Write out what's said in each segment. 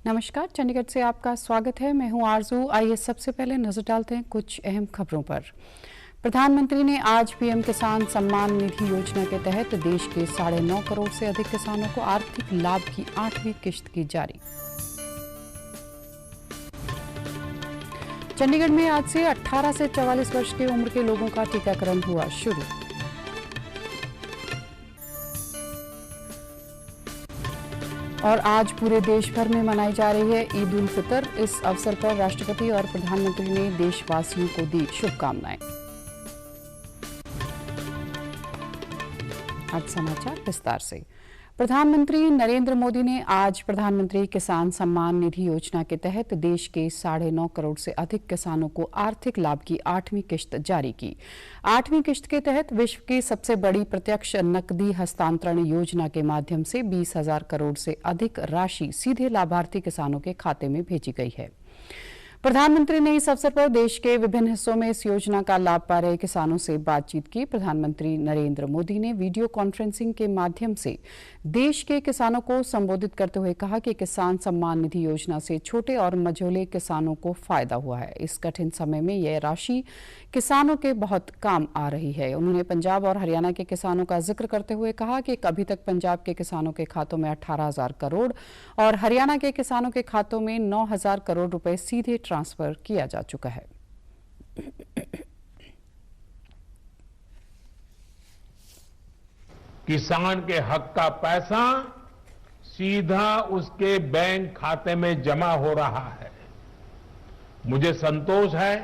नमस्कार, चंडीगढ़ से आपका स्वागत है। मैं हूं आरजू। आइए सबसे पहले नजर डालते हैं कुछ अहम खबरों पर। प्रधानमंत्री ने आज पीएम किसान सम्मान निधि योजना के तहत देश के 9.5 करोड़ से अधिक किसानों को आर्थिक लाभ की 8वीं किश्त की जारी। चंडीगढ़ में आज से 18 से 44 वर्ष की उम्र के लोगों का टीकाकरण हुआ शुरू। और आज पूरे देश भर में मनाई जा रही है ईद उल फितर। इस अवसर पर राष्ट्रपति और प्रधानमंत्री ने देशवासियों को दी शुभकामनाएं। अब समाचार विस्तार से। प्रधानमंत्री नरेंद्र मोदी ने आज प्रधानमंत्री किसान सम्मान निधि योजना के तहत देश के 9.5 करोड़ से अधिक किसानों को आर्थिक लाभ की 8वीं किश्त जारी की। 8वीं किश्त के तहत विश्व की सबसे बड़ी प्रत्यक्ष नकदी हस्तांतरण योजना के माध्यम से 20,000 करोड़ से अधिक राशि सीधे लाभार्थी किसानों के खाते में भेजी गई है। प्रधानमंत्री ने इस अवसर पर देश के विभिन्न हिस्सों में इस योजना का लाभ पा रहे किसानों से बातचीत की। प्रधानमंत्री नरेंद्र मोदी ने वीडियो कॉन्फ्रेंसिंग के माध्यम से देश के किसानों को संबोधित करते हुए कहा कि किसान सम्मान निधि योजना से छोटे और मझोले किसानों को फायदा हुआ है। इस कठिन समय में यह राशि किसानों के बहुत काम आ रही है। उन्होंने पंजाब और हरियाणा के किसानों का जिक्र करते हुए कहा कि अभी तक पंजाब के किसानों के खातों में 18,000 करोड़ और हरियाणा के किसानों के खातों में 9,000 करोड़ रुपए सीधे ट्रांसफर किया जा चुका है। किसान के हक का पैसा सीधा उसके बैंक खाते में जमा हो रहा है। मुझे संतोष है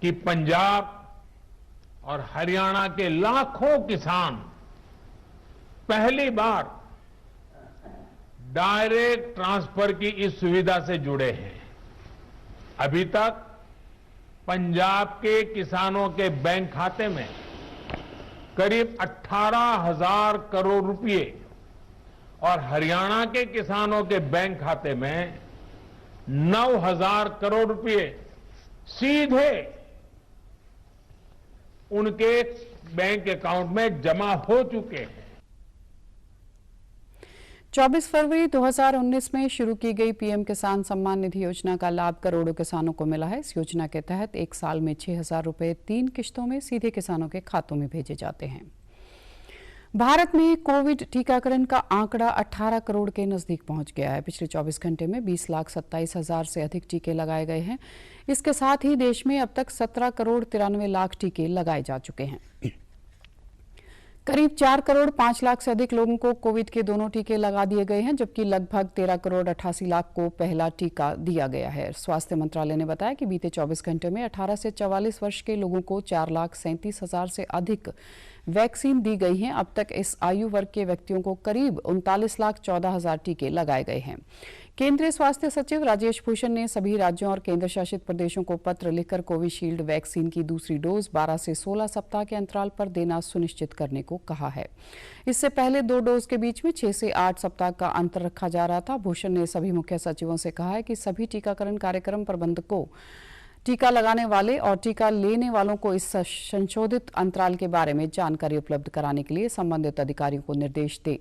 कि पंजाब और हरियाणा के लाखों किसान पहली बार डायरेक्ट ट्रांसफर की इस सुविधा से जुड़े हैं। अभी तक पंजाब के किसानों के बैंक खाते में करीब 18,000 करोड़ रुपए और हरियाणा के किसानों के बैंक खाते में 9,000 करोड़ रुपए सीधे उनके बैंक अकाउंट में जमा हो चुके हैं। 24 फरवरी 2019 में शुरू की गई पीएम किसान सम्मान निधि योजना का लाभ करोड़ों किसानों को मिला है। इस योजना के तहत एक साल में 6,000 रुपए 3 किश्तों में सीधे किसानों के खातों में भेजे जाते हैं। भारत में कोविड टीकाकरण का आंकड़ा 18 करोड़ के नजदीक पहुंच गया है। पिछले 24 घंटे में 20,27,000 से अधिक टीके लगाए गए हैं। इसके साथ ही देश में अब तक 17 करोड़ 93 लाख टीके लगाए जा चुके हैं। करीब 4 करोड़ 5 लाख से अधिक लोगों को कोविड के दोनों टीके लगा दिए गए हैं, जबकि लगभग 13 करोड़ 88 लाख को पहला टीका दिया गया है। स्वास्थ्य मंत्रालय ने बताया कि बीते 24 घंटे में 18 से 44 वर्ष के लोगों को 4,37,000 से अधिक वैक्सीन दी गई हैं। अब तक इस आयु वर्ग के व्यक्तियों को करीब 39,14,000 टीके लगाए गए हैं। केंद्रीय स्वास्थ्य सचिव राजेश भूषण ने सभी राज्यों और केंद्र शासित प्रदेशों को पत्र लिखकर कोविशील्ड वैक्सीन की दूसरी डोज 12 से 16 सप्ताह के अंतराल पर देना सुनिश्चित करने को कहा है। इससे पहले 2 डोज के बीच में 6 से 8 सप्ताह का अंतर रखा जा रहा था। भूषण ने सभी मुख्य सचिवों से कहा है कि सभी टीकाकरण कार्यक्रम प्रबंधकों, टीका लगाने वाले और टीका लेने वालों को इस संशोधित अंतराल के बारे में जानकारी उपलब्ध कराने के लिए संबंधित अधिकारियों को निर्देश दें।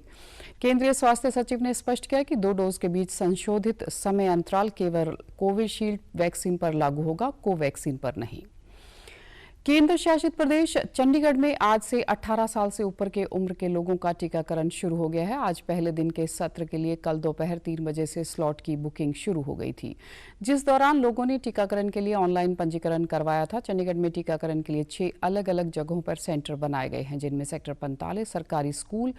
केंद्रीय स्वास्थ्य सचिव ने स्पष्ट किया कि 2 डोज के बीच संशोधित समय अंतराल केवल कोविशील्ड वैक्सीन पर लागू होगा, कोवैक्सीन पर नहीं। केंद्र शासित प्रदेश चंडीगढ़ में आज से 18 साल से ऊपर के उम्र के लोगों का टीकाकरण शुरू हो गया है। आज पहले दिन के सत्र के लिए कल दोपहर 3 बजे से स्लॉट की बुकिंग शुरू हो गई थी, जिस दौरान लोगों ने टीकाकरण के लिए ऑनलाइन पंजीकरण करवाया था। चंडीगढ़ में टीकाकरण के लिए 6 अलग अलग जगहों पर सेंटर बनाए गए हैं, जिनमें सेक्टर 45 सरकारी स्कूल,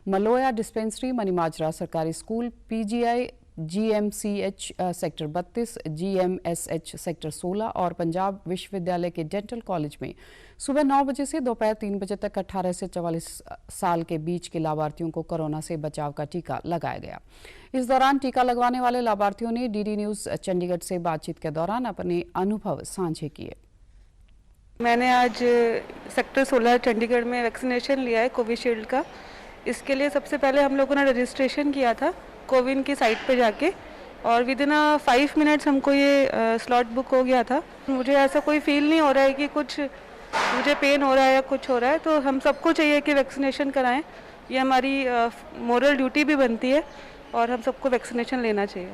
मलोया डिस्पेंसरी, मनीमाजरा सरकारी school, PGI GMCH sector 32, GMSH sector 16 और पंजाब विश्वविद्यालय के डेंटल कॉलेज में सुबह 9 बजे से दोपहर 3 बजे तक 18 से 44 साल के बीच के लाभार्थियों को कोरोना से बचाव का टीका लगाया गया। इस दौरान टीका लगवाने वाले लाभार्थियों ने DD न्यूज चंडीगढ़ से बातचीत के दौरान अपने अनुभव साझे किए। मैंने आज सेक्टर 16 चंडीगढ़ में वैक्सीनेशन लिया है कोविशील्ड का। इसके लिए सबसे पहले हम लोगों ने रजिस्ट्रेशन किया था कोविन की साइट पे जाके, और विद इन 5 मिनट्स हमको ये स्लॉट बुक हो गया था। मुझे ऐसा कोई फील नहीं हो रहा है कि कुछ मुझे पेन हो रहा है या कुछ हो रहा है। तो हम सबको चाहिए कि वैक्सीनेशन कराएं, ये हमारी मोरल ड्यूटी भी बनती है और हम सबको वैक्सीनेशन लेना चाहिए।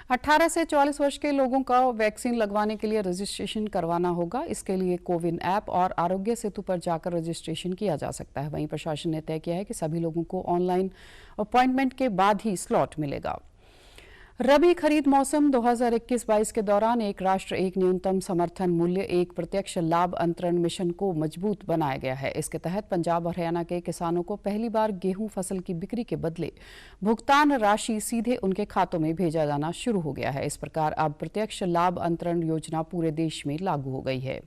18 से 44 वर्ष के लोगों का वैक्सीन लगवाने के लिए रजिस्ट्रेशन करवाना होगा। इसके लिए कोविन ऐप और आरोग्य सेतु पर जाकर रजिस्ट्रेशन किया जा सकता है। वहीं प्रशासन ने तय किया है कि सभी लोगों को ऑनलाइन अपॉइंटमेंट के बाद ही स्लॉट मिलेगा। रबी खरीद मौसम 2021-22 के दौरान एक राष्ट्र एक न्यूनतम समर्थन मूल्य एक प्रत्यक्ष लाभ अंतरण मिशन को मजबूत बनाया गया है। इसके तहत पंजाब और हरियाणा के किसानों को पहली बार गेहूं फसल की बिक्री के बदले भुगतान राशि सीधे उनके खातों में भेजा जाना शुरू हो गया है। इस प्रकार अब प्रत्यक्ष लाभ अंतरण योजना पूरे देश में लागू हो गई है।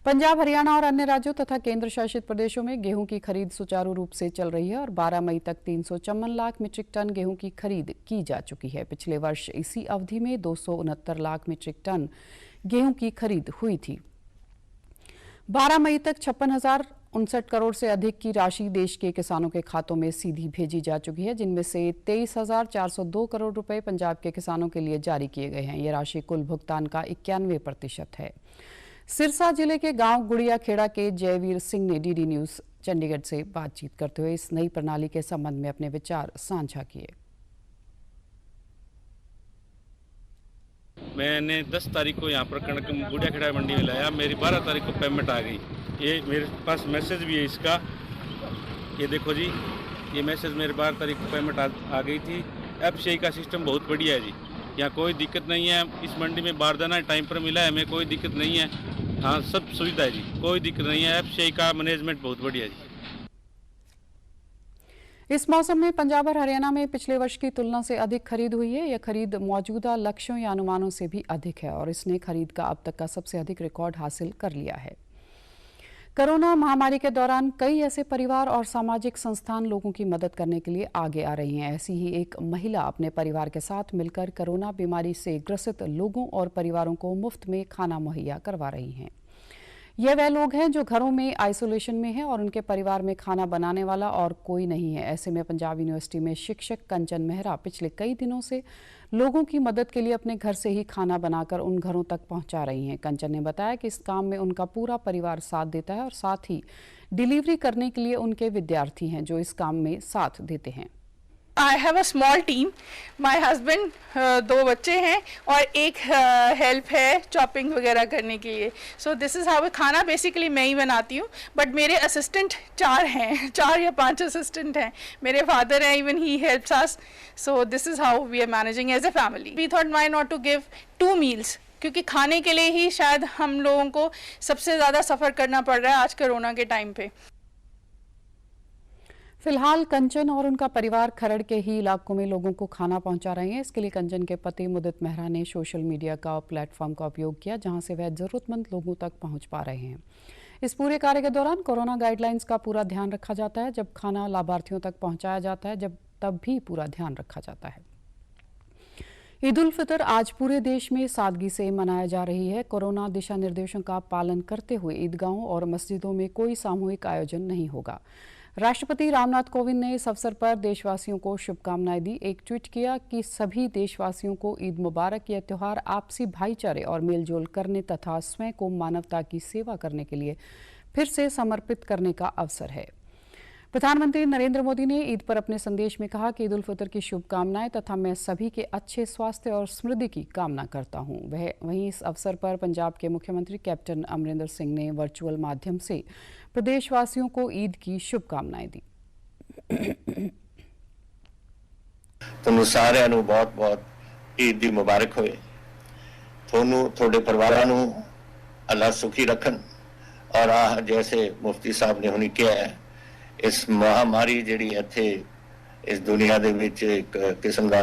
पंजाब, हरियाणा और अन्य राज्यों तथा केंद्र शासित प्रदेशों में गेहूं की खरीद सुचारू रूप से चल रही है और 12 मई तक 354 लाख मीट्रिक टन गेहूं की खरीद की जा चुकी है। पिछले वर्ष इसी अवधि में 269 लाख मीट्रिक टन गेहूं की खरीद हुई थी। 12 मई तक 56,059 करोड़ से अधिक की राशि देश के किसानों के खातों में सीधी भेजी जा चुकी है, जिनमें से 23,402 करोड़ रुपए पंजाब के किसानों के लिए जारी किए गए हैं। ये राशि कुल भुगतान का 91% है। सिरसा जिले के गांव गुड़िया खेड़ा के जयवीर सिंह ने डीडी न्यूज चंडीगढ़ से बातचीत करते हुए इस नई प्रणाली के संबंध में अपने विचार साझा किए। मैंने 10 तारीख को यहाँ पर कणक गुड़िया खेड़ा मंडी में लाया, मेरी 12 तारीख को पेमेंट आ गई। ये मेरे पास मैसेज भी है इसका, ये देखो जी, ये मैसेज मेरे 12 तारीख को पेमेंट आ गई थी। एफसीआई का सिस्टम बहुत बढ़िया है जी, यहाँ कोई दिक्कत नहीं है। इस मंडी में बारदाना टाइम पर मिला है, हमें कोई दिक्कत नहीं है। हाँ, सब सुविधा है जी, कोई दिक्कत नहीं है। एफसीआई का मैनेजमेंट बहुत बढ़िया है जी। इस मौसम में पंजाब और हरियाणा में पिछले वर्ष की तुलना से अधिक खरीद हुई है। यह खरीद मौजूदा लक्ष्यों या अनुमानों से भी अधिक है और इसने खरीद का अब तक का सबसे अधिक रिकॉर्ड हासिल कर लिया है। कोरोना महामारी के दौरान कई ऐसे परिवार और सामाजिक संस्थान लोगों की मदद करने के लिए आगे आ रही हैं। ऐसी ही एक महिला अपने परिवार के साथ मिलकर कोरोना बीमारी से ग्रसित लोगों और परिवारों को मुफ्त में खाना मुहैया करवा रही हैं। ये वह लोग हैं जो घरों में आइसोलेशन में हैं और उनके परिवार में खाना बनाने वाला और कोई नहीं है। ऐसे में पंजाब यूनिवर्सिटी में शिक्षक कंचन मेहरा पिछले कई दिनों से लोगों की मदद के लिए अपने घर से ही खाना बनाकर उन घरों तक पहुंचा रही हैं। कंचन ने बताया कि इस काम में उनका पूरा परिवार साथ देता है और साथ ही डिलीवरी करने के लिए उनके विद्यार्थी हैं जो इस काम में साथ देते हैं। I have a small team. My husband 2 बच्चे हैं और एक हेल्प है चॉपिंग वगैरह करने के लिए। So this is how खाना बेसिकली मैं ही बनाती हूँ, बट मेरे असिस्टेंट 4 हैं, 4 या 5 असिस्टेंट हैं। मेरे फादर हैं, even he helps us. So this is how we are managing as a family. We thought why not to give 2 meals, क्योंकि खाने के लिए ही शायद हम लोगों को सबसे ज़्यादा सफ़र करना पड़ रहा है आज कोरोना के टाइम पे। फिलहाल कंचन और उनका परिवार खरड़ के ही इलाकों में लोगों को खाना पहुंचा रहे हैं। इसके लिए कंचन के पति मुदित मेहरा ने सोशल मीडिया का प्लेटफॉर्म का उपयोग किया, जहां से वह जरूरतमंद लोगों तक पहुंच पा रहे हैं। इस पूरे कार्य के दौरान कोरोना गाइडलाइंस का पूरा ध्यान रखा जाता है। जब खाना लाभार्थियों तक पहुंचाया जाता है तब भी पूरा ध्यान रखा जाता है। ईद उल फितर आज पूरे देश में सादगी से मनाया जा रही है। कोरोना दिशा निर्देशों का पालन करते हुए ईदगाहों और मस्जिदों में कोई सामूहिक आयोजन नहीं होगा। राष्ट्रपति रामनाथ कोविंद ने इस अवसर पर देशवासियों को शुभकामनाएं दी। एक ट्वीट किया कि सभी देशवासियों को ईद मुबारक। यह त्यौहार आपसी भाईचारे और मेलजोल करने तथा स्वयं को मानवता की सेवा करने के लिए फिर से समर्पित करने का अवसर है। प्रधानमंत्री नरेंद्र मोदी ने ईद पर अपने संदेश में कहा कि ईद उल फितर की शुभकामनाएं तथा मैं सभी के अच्छे स्वास्थ्य और समृद्धि की कामना करता हूं। वहीं इस अवसर पर पंजाब के मुख्यमंत्री कैप्टन अमरिंदर सिंह ने वर्चुअल माध्यम से प्रदेशवासियों को ईद की शुभकामनाएं दी। ਤੁਹਾਨੂੰ ਸਾਰਿਆਂ ਨੂੰ ਬਹੁਤ-ਬਹੁਤ ईद दी मुबारक होए। ਤੁਹਾਨੂੰ ਤੁਹਾਡੇ ਪਰਿਵਾਰਾਂ ਨੂੰ ਅੱਲਾਹ ਸੁਖੀ ਰੱਖਣ और जैसे मुफ्ती साहब ने हुनी किया है, इस महामारी जिहड़ी इत्थे इस दुनिया दे विच एक किस्म दा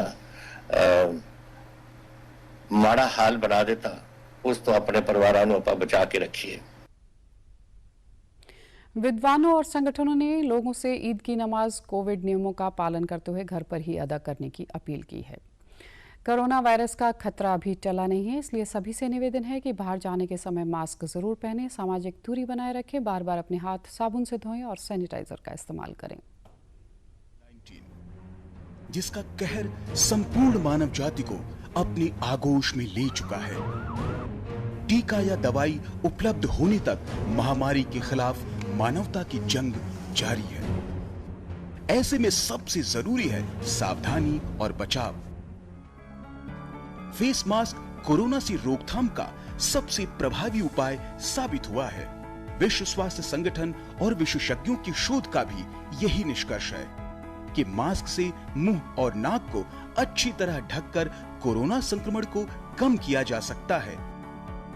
माड़ा हाल बना दिता, उस तो अपने परिवारां नूं आपां बचा के रखिए। विद्वानों और संगठनों ने लोगों से ईद की नमाज कोविड नियमों का पालन करते हुए घर पर ही अदा करने की अपील की है। कोरोना वायरस का खतरा अभी टला नहीं है, इसलिए सभी से निवेदन है कि बाहर जाने के समय मास्क जरूर पहनें, सामाजिक दूरी बनाए रखें, बार बार अपने हाथ साबुन से धोएं और सैनिटाइजर का इस्तेमाल करें। जिसका कहर संपूर्ण मानव जाति को अपनी आगोश में ले चुका है। टीका या दवाई उपलब्ध होने तक महामारी के खिलाफ मानवता की जंग जारी है। ऐसे में सबसे जरूरी है सावधानी और बचाव। फेस मास्क कोरोना से रोकथाम का सबसे प्रभावी उपाय साबित हुआ है। विश्व स्वास्थ्य संगठन और विशेषज्ञों की शोध का भी यही निष्कर्ष है कि मास्क से मुंह और नाक को अच्छी तरह ढककर कोरोना संक्रमण को कम किया जा सकता है।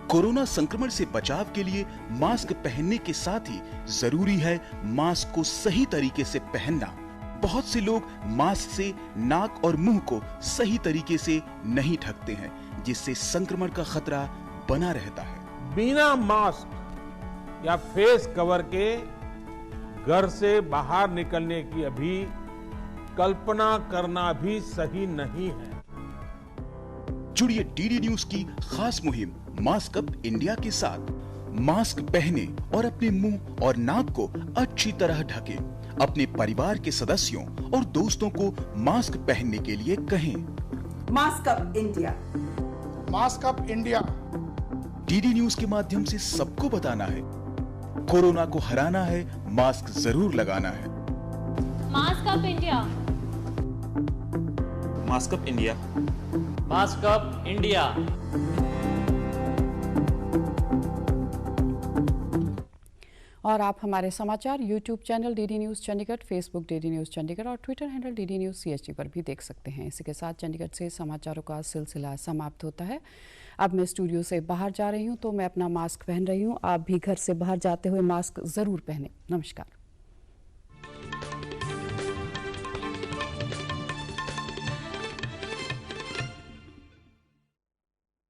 कोरोना संक्रमण से बचाव के लिए मास्क पहनने के साथ ही जरूरी है मास्क को सही तरीके से पहनना। बहुत से लोग मास्क से नाक और मुंह को सही तरीके से नहीं ढकते हैं, जिससे संक्रमण का खतरा बना रहता है। बिना मास्क या फेस कवर के घर से बाहर निकलने की अभी कल्पना करना भी सही नहीं है। जुड़िए डीडी न्यूज की खास मुहिम मास्क अप इंडिया के साथ। मास्क पहने और अपने मुंह और नाक को अच्छी तरह ढकें। अपने परिवार के सदस्यों और दोस्तों को मास्क पहनने के लिए कहें। Mask up India, mask up India. DD news के माध्यम से सबको बताना है, कोरोना को हराना है, मास्क जरूर लगाना है। Mask up India, mask up India, mask up India. और आप हमारे समाचार YouTube channel DD news Chandigarh, Facebook DD news Chandigarh और Twitter handle DD news CHD पर भी देख सकते हैं। इसी के साथ चंडीगढ़ से समाचारों का सिलसिला समाप्त होता है। अब मैं स्टूडियो से बाहर जा रही हूं, तो मैं अपना मास्क पहन रही हूं। आप भी घर से बाहर जाते हुए मास्क ज़रूर पहनें। नमस्कार।